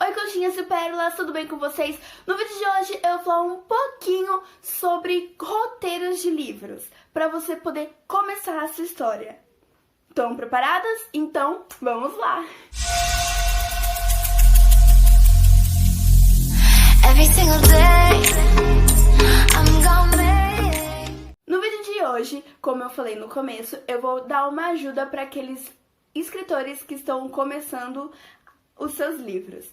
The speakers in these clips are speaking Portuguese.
Oi, coxinhas e pérolas, tudo bem com vocês? No vídeo de hoje eu vou falar um pouquinho sobre roteiros de livros, para você poder começar a sua história. Estão preparadas? Então, vamos lá! No vídeo de hoje, como eu falei no começo, eu vou dar uma ajuda para aqueles escritores que estão começando os seus livros.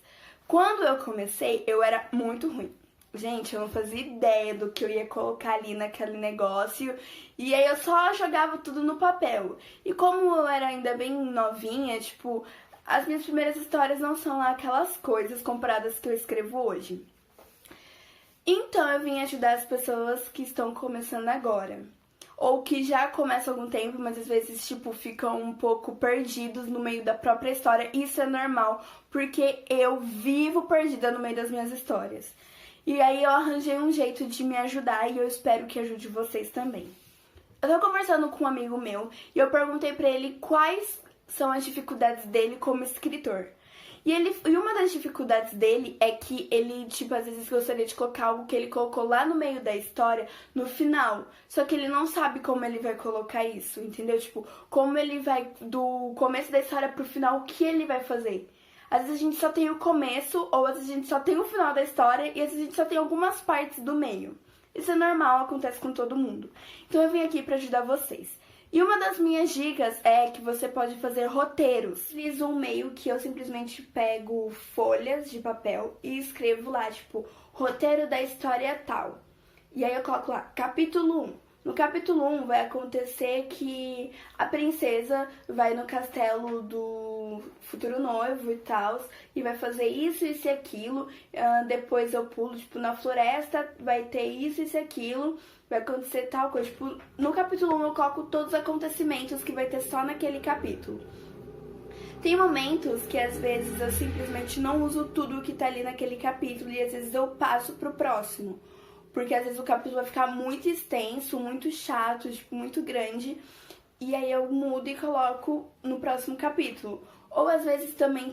Quando eu comecei, eu era muito ruim. Gente, eu não fazia ideia do que eu ia colocar ali naquele negócio. E aí eu só jogava tudo no papel. E como eu era ainda bem novinha, tipo, as minhas primeiras histórias não são lá aquelas coisas comparadas que eu escrevo hoje. Então eu vim ajudar as pessoas que estão começando agora. Ou que já começam há algum tempo, mas às vezes, tipo, ficam um pouco perdidos no meio da própria história. Isso é normal, porque eu vivo perdida no meio das minhas histórias. E aí eu arranjei um jeito de me ajudar e eu espero que ajude vocês também. Eu tô conversando com um amigo meu e eu perguntei pra ele quais são as dificuldades dele como escritor. E uma das dificuldades dele é que ele, tipo, às vezes gostaria de colocar algo que ele colocou lá no meio da história, no final. Só que ele não sabe como ele vai colocar isso, entendeu? Tipo, como ele vai, do começo da história pro final, o que ele vai fazer. Às vezes a gente só tem o começo, ou às vezes a gente só tem o final da história, e às vezes a gente só tem algumas partes do meio. Isso é normal, acontece com todo mundo. Então eu vim aqui pra ajudar vocês. E uma das minhas dicas é que você pode fazer roteiros. Utilizo um meio que eu simplesmente pego folhas de papel e escrevo lá, tipo, roteiro da história tal. E aí eu coloco lá, capítulo 1. No capítulo 1 vai acontecer que a princesa vai no castelo do futuro noivo e tal, e vai fazer isso, isso e aquilo. Depois eu pulo, tipo, na floresta, vai ter isso, isso e aquilo. Vai acontecer tal coisa. Tipo, no capítulo 1 eu coloco todos os acontecimentos que vai ter só naquele capítulo. Tem momentos que às vezes eu simplesmente não uso tudo que tá ali naquele capítulo e às vezes eu passo pro próximo. Porque às vezes o capítulo vai ficar muito extenso, muito chato, tipo, muito grande. E aí eu mudo e coloco no próximo capítulo. Ou às vezes também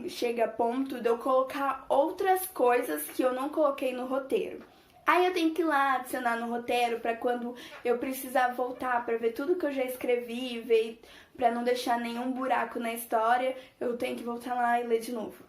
chega a ponto de eu colocar outras coisas que eu não coloquei no roteiro. Aí eu tenho que ir lá adicionar no roteiro pra quando eu precisar voltar pra ver tudo que eu já escrevi, ver pra não deixar nenhum buraco na história, eu tenho que voltar lá e ler de novo.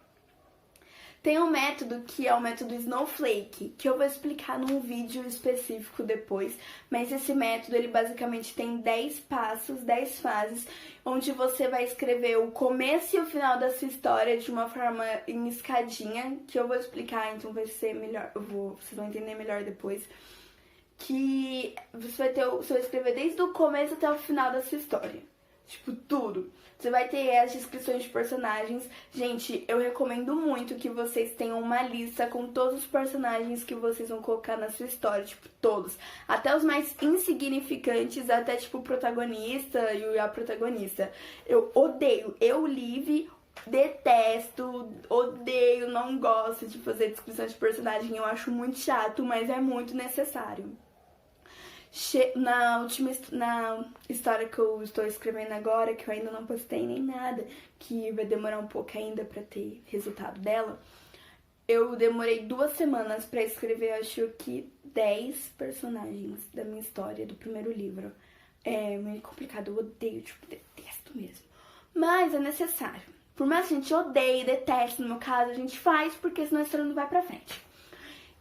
Tem um método que é o método Snowflake, que eu vou explicar num vídeo específico depois, mas esse método ele basicamente tem 10 passos, 10 fases, onde você vai escrever o começo e o final da sua história de uma forma em escadinha, que eu vou explicar, então vai ser melhor, vocês vão entender melhor depois, que você vai escrever desde o começo até o final da sua história. Tipo, tudo. Você vai ter as descrições de personagens. Gente, eu recomendo muito que vocês tenham uma lista com todos os personagens que vocês vão colocar na sua história. Tipo, todos. Até os mais insignificantes, até tipo o protagonista e a protagonista. Eu odeio. Eu, Liv, detesto, odeio, não gosto de fazer descrição de personagem. Eu acho muito chato, mas é muito necessário. Na história que eu estou escrevendo agora, que eu ainda não postei nem nada, que vai demorar um pouco ainda pra ter resultado dela, eu demorei 2 semanas pra escrever, acho que 10 personagens da minha história, do primeiro livro. É meio complicado, eu odeio, tipo, detesto mesmo. Mas é necessário. Por mais que a gente odeie, deteste, no meu caso, a gente faz, porque senão a história não vai pra frente.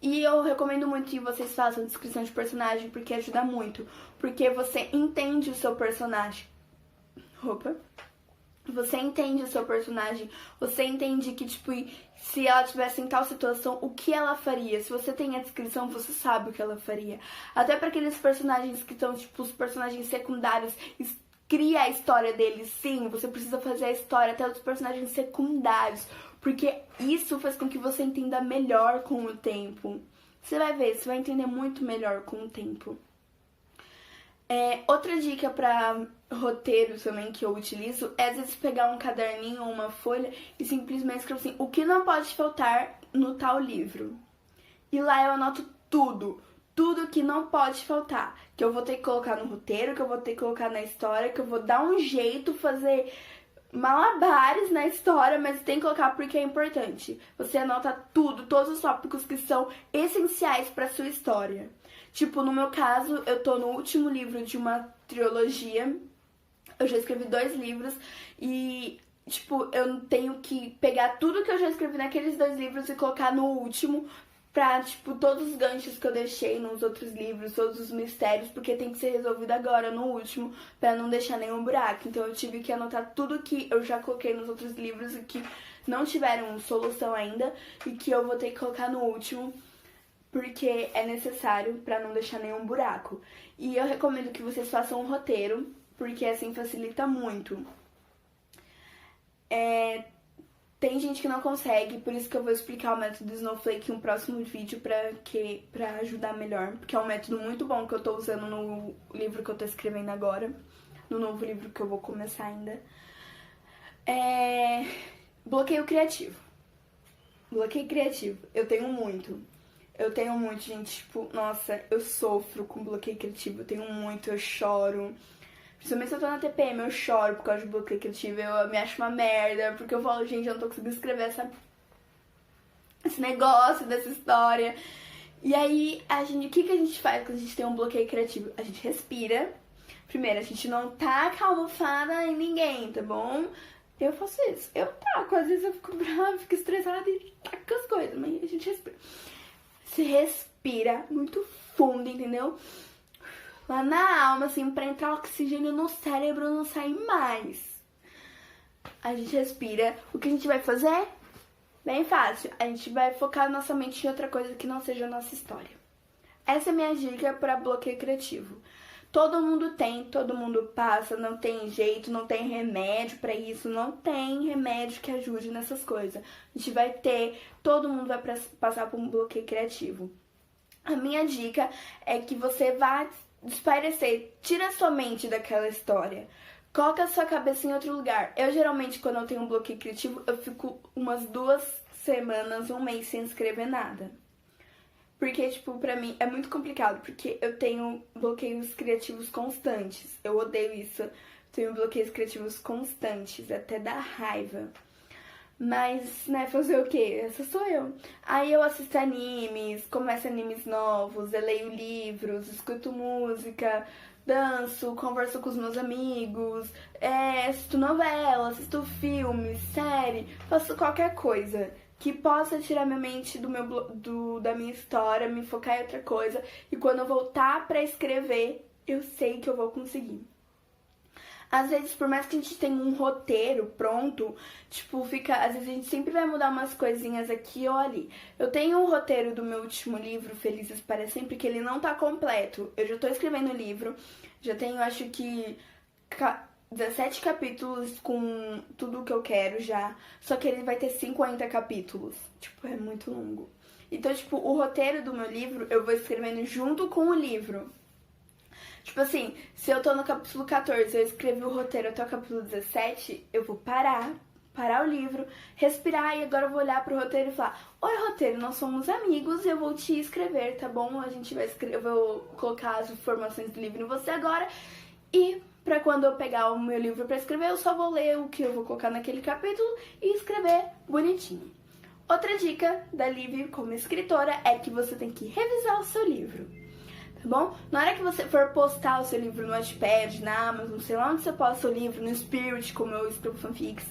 E eu recomendo muito que vocês façam descrição de personagem, porque ajuda muito. Porque você entende o seu personagem. Você entende o seu personagem. Você entende que, tipo, se ela tivesse em tal situação, o que ela faria. Se você tem a descrição, você sabe o que ela faria. Até para aqueles personagens que estão, tipo, os personagens secundários, cria a história deles, sim, você precisa fazer a história até dos personagens secundários, porque isso faz com que você entenda melhor com o tempo. Você vai ver, você vai entender muito melhor com o tempo. Outra dica para roteiro também que eu utilizo é às vezes pegar um caderninho ou uma folha e simplesmente escrever assim, o que não pode faltar no tal livro. E lá eu anoto tudo que não pode faltar, que eu vou ter que colocar no roteiro, que eu vou ter que colocar na história, que eu vou dar um jeito, fazer malabares na história, mas tem que colocar porque é importante. Você anota tudo, todos os tópicos que são essenciais para sua história. Tipo, no meu caso, eu tô no último livro de uma trilogia. Eu já escrevi 2 livros e, tipo, eu tenho que pegar tudo que eu já escrevi naqueles 2 livros e colocar no último pra, tipo, todos os ganchos que eu deixei nos outros livros, todos os mistérios, porque tem que ser resolvido agora, no último, pra não deixar nenhum buraco. Então eu tive que anotar tudo que eu já coloquei nos outros livros e que não tiveram solução ainda e que eu vou ter que colocar no último, porque é necessário pra não deixar nenhum buraco. E eu recomendo que vocês façam um roteiro, porque assim facilita muito. Tem gente que não consegue, por isso que eu vou explicar o método Snowflake em um próximo vídeo pra ajudar melhor, porque é um método muito bom que eu tô usando no livro que eu tô escrevendo agora, no novo livro que eu vou começar ainda. Bloqueio criativo. Bloqueio criativo. Eu tenho muito, gente. Tipo, nossa, eu sofro com bloqueio criativo. Eu tenho muito, eu choro. Principalmente se eu tô na TPM, eu choro por causa de bloqueio criativo. Eu me acho uma merda, porque eu falo, gente, eu não tô conseguindo escrever esse negócio dessa história. E aí, o que a gente faz quando a gente tem um bloqueio criativo? A gente respira. Primeiro, a gente não taca a almofada em ninguém, tá bom? Eu faço isso. Eu taco, às vezes eu fico brava, fico estressada e taco as coisas, mas a gente respira. Se respira muito fundo, entendeu? Lá na alma, assim, pra entrar oxigênio no cérebro não sair mais. A gente respira. O que a gente vai fazer? Bem fácil. A gente vai focar nossa mente em outra coisa que não seja a nossa história. Essa é a minha dica para bloqueio criativo. Todo mundo tem, todo mundo passa, não tem jeito, não tem remédio pra isso, não tem remédio que ajude nessas coisas. A gente vai ter, todo mundo vai passar por um bloqueio criativo. A minha dica é que você vá espairecer, tira sua mente daquela história, coloca a sua cabeça em outro lugar. Eu geralmente, quando eu tenho um bloqueio criativo, eu fico umas 2 semanas, 1 mês sem escrever nada. Porque, tipo, pra mim é muito complicado, porque eu tenho bloqueios criativos constantes. Eu odeio isso. Tenho bloqueios criativos constantes, até dá raiva. Mas, né, fazer o quê? Essa sou eu. Aí eu assisto animes, começo animes novos, eu leio livros, escuto música, danço, converso com os meus amigos, assisto novela, assisto filme, série, faço qualquer coisa que possa tirar minha mente da minha história, me focar em outra coisa. E quando eu voltar pra escrever, eu sei que eu vou conseguir. Às vezes, por mais que a gente tenha um roteiro pronto, tipo, às vezes a gente sempre vai mudar umas coisinhas aqui ou ali. Eu tenho um roteiro do meu último livro, Felizes para Sempre, que ele não tá completo. Eu já tô escrevendo o livro, já tenho, acho que, 17 capítulos com tudo que eu quero já. Só que ele vai ter 50 capítulos. Tipo, é muito longo. Então, tipo, o roteiro do meu livro eu vou escrevendo junto com o livro. Tipo assim, se eu tô no capítulo 14, eu escrevi o roteiro até o capítulo 17, eu vou parar o livro, respirar e agora eu vou olhar pro roteiro e falar: oi, roteiro, nós somos amigos e eu vou te escrever, tá bom? A gente vai escrever, eu vou colocar as informações do livro em você agora e pra quando eu pegar o meu livro pra escrever, eu só vou ler o que eu vou colocar naquele capítulo e escrever bonitinho. Outra dica da Liv como escritora é que você tem que revisar o seu livro. Tá bom? Na hora que você for postar o seu livro no Wattpad, na Amazon, sei lá onde você posta o livro, no Spirit, como eu escrevo fanfics,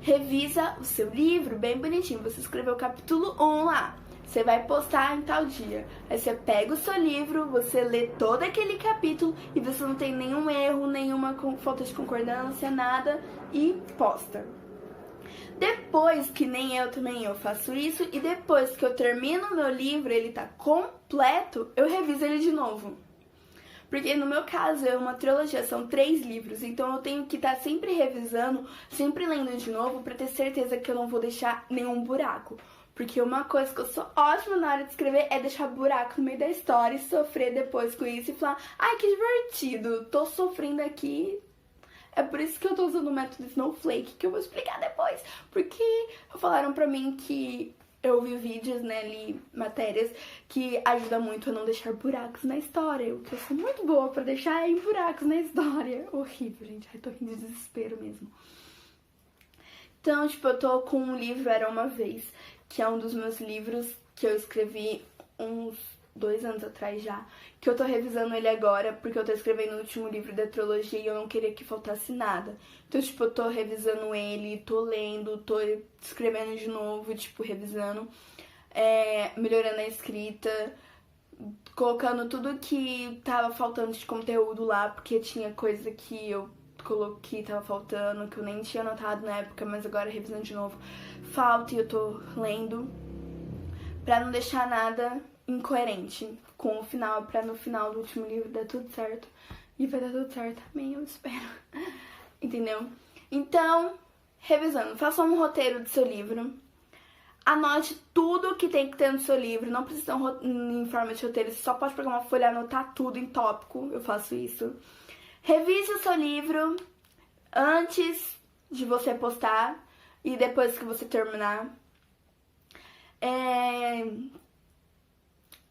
revisa o seu livro bem bonitinho. Você escreveu o capítulo 1 lá, você vai postar em tal dia. Aí você pega o seu livro, você lê todo aquele capítulo e você não tem nenhum erro, nenhuma falta de concordância, nada, e posta. Depois, que nem eu também eu faço isso, e depois que eu termino o meu livro, ele tá completo, eu reviso ele de novo. Porque no meu caso é uma trilogia, são 3 livros, então eu tenho que estar sempre revisando, sempre lendo de novo pra ter certeza que eu não vou deixar nenhum buraco. Porque uma coisa que eu sou ótima na hora de escrever é deixar buraco no meio da história e sofrer depois com isso e falar: ai, que divertido, tô sofrendo aqui. É por isso que eu tô usando o método Snowflake, que eu vou explicar depois. Porque falaram pra mim que eu vi vídeos, né, li matérias, que ajuda muito a não deixar buracos na história. O que eu sou muito boa pra deixar em buracos na história. Horrível, gente. Ai, tô rindo de desespero mesmo. Então, tipo, eu tô com um livro, Era Uma Vez, que é um dos meus livros que eu escrevi uns 2 anos atrás já, que eu tô revisando ele agora, porque eu tô escrevendo o último livro da trilogia e eu não queria que faltasse nada. Então, tipo, eu tô revisando ele, tô lendo, tô escrevendo de novo, tipo, revisando, melhorando a escrita, colocando tudo que tava faltando de conteúdo lá, porque tinha coisa que eu coloquei, tava faltando, que eu nem tinha notado na época, mas agora revisando de novo, falta e eu tô lendo, pra não deixar nada incoerente com o final, pra no final do último livro dar tudo certo. E vai dar tudo certo também, eu espero. Entendeu? Então, revisando, faça um roteiro do seu livro. Anote tudo que tem que ter no seu livro. Não precisa ser em forma de roteiro. Você só pode pegar uma folha e anotar tudo em tópico. Eu faço isso. Revise o seu livro antes de você postar e depois que você terminar.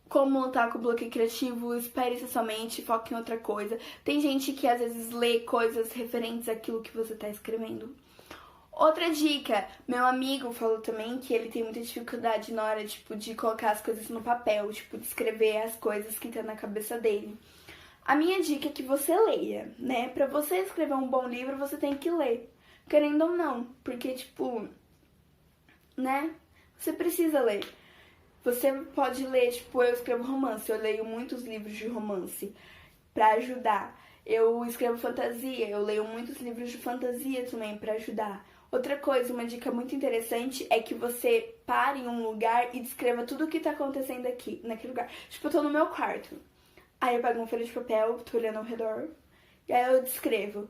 Como lutar com o bloqueio criativo, espere-se somente, foque em outra coisa. Tem gente que às vezes lê coisas referentes àquilo que você está escrevendo. Outra dica, meu amigo falou também que ele tem muita dificuldade na hora, tipo, de colocar as coisas no papel, tipo, de escrever as coisas que estão na cabeça dele. A minha dica é que você leia, né? Pra você escrever um bom livro, você tem que ler, querendo ou não, porque, tipo, né? Você precisa ler. Você pode ler, tipo, eu escrevo romance, eu leio muitos livros de romance pra ajudar. Eu escrevo fantasia, eu leio muitos livros de fantasia também pra ajudar. Outra coisa, uma dica muito interessante é que você pare em um lugar e descreva tudo o que tá acontecendo aqui, naquele lugar. Tipo, eu tô no meu quarto. Aí eu pego uma folha de papel, tô olhando ao redor, e aí eu descrevo.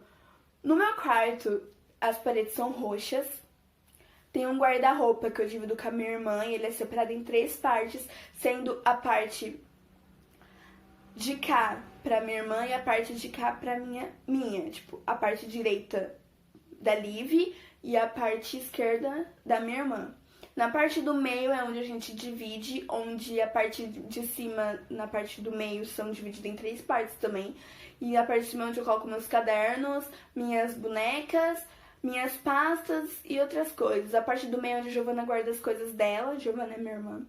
No meu quarto, as paredes são roxas. Tem um guarda-roupa que eu divido com a minha irmã e ele é separado em 3 partes, sendo a parte de cá pra minha irmã e a parte de cá pra minha. Tipo, a parte direita da Liv e a parte esquerda da minha irmã. Na parte do meio é onde a gente divide, onde a parte de cima, na parte do meio, são divididas em 3 partes também. E a parte de cima é onde eu coloco meus cadernos, minhas bonecas, minhas pastas e outras coisas. A parte do meio é onde a Giovana guarda as coisas dela, Giovana é minha irmã.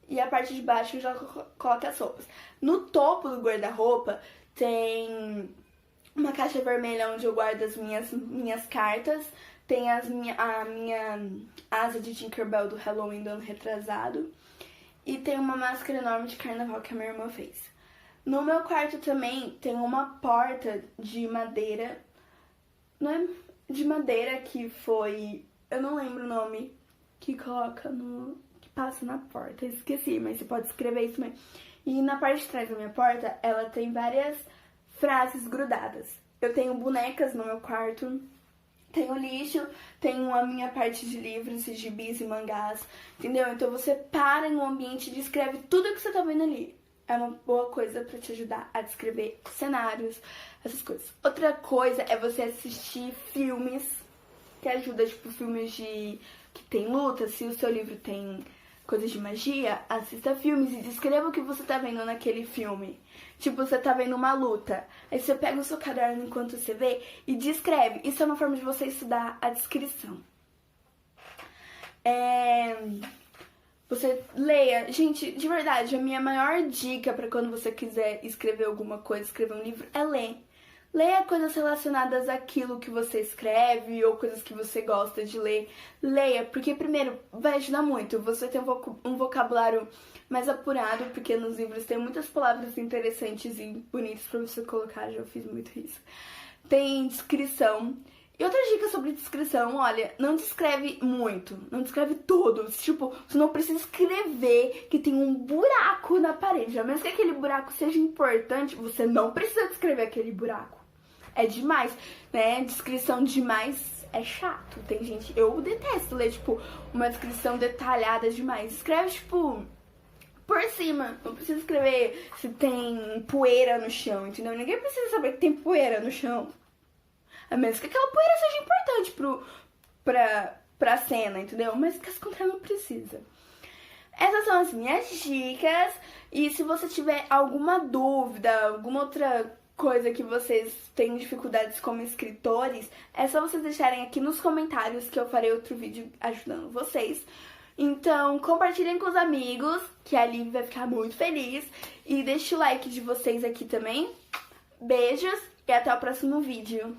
E a parte de baixo eu já coloco as roupas. No topo do guarda-roupa tem uma caixa vermelha onde eu guardo as minhas cartas. Tem a minha asa de Tinkerbell do Halloween do ano retrasado. E tem uma máscara enorme de carnaval que a minha irmã fez. No meu quarto também tem uma porta de madeira. Não é de madeira que foi... Eu não lembro o nome que coloca no... que passa na porta. Eu esqueci, mas você pode escrever isso mesmo. E na parte de trás da minha porta, ela tem várias frases grudadas. Eu tenho bonecas no meu quarto. Tenho lixo, tenho a minha parte de livros, e gibis e mangás, entendeu? Então você para em um ambiente e descreve tudo que você tá vendo ali. É uma boa coisa pra te ajudar a descrever cenários, essas coisas. Outra coisa é você assistir filmes que ajuda, tipo filmes que tem luta. Se o seu livro tem coisas de magia, assista filmes e descreva o que você tá vendo naquele filme. Tipo, você tá vendo uma luta, aí você pega o seu caderno enquanto você vê e descreve. Isso é uma forma de você estudar a descrição. Você leia. Gente, de verdade, a minha maior dica pra quando você quiser escrever alguma coisa, escrever um livro, é ler. Leia coisas relacionadas àquilo que você escreve ou coisas que você gosta de ler. Leia, porque primeiro vai ajudar muito. Você tem um vocabulário mais apurado, porque nos livros tem muitas palavras interessantes e bonitas pra você colocar. Já fiz muito isso. Tem descrição. E outra dica sobre descrição, olha, não descreve muito, não descreve tudo. Tipo, você não precisa escrever que tem um buraco na parede. A menos que aquele buraco seja importante, você não precisa descrever aquele buraco. É demais, né? Descrição demais é chato. Tem gente... Eu detesto ler, tipo, uma descrição detalhada demais. Escreve, tipo, por cima. Não precisa escrever se tem poeira no chão, entendeu? Ninguém precisa saber que tem poeira no chão. A menos que aquela poeira seja importante pra cena, entendeu? Mas caso contrário, não precisa. Essas são as minhas dicas. E se você tiver alguma dúvida, alguma outra coisa que vocês têm dificuldades como escritores, é só vocês deixarem aqui nos comentários que eu farei outro vídeo ajudando vocês. Então, compartilhem com os amigos, que a Liv vai ficar muito feliz. E deixe o like de vocês aqui também. Beijos e até o próximo vídeo.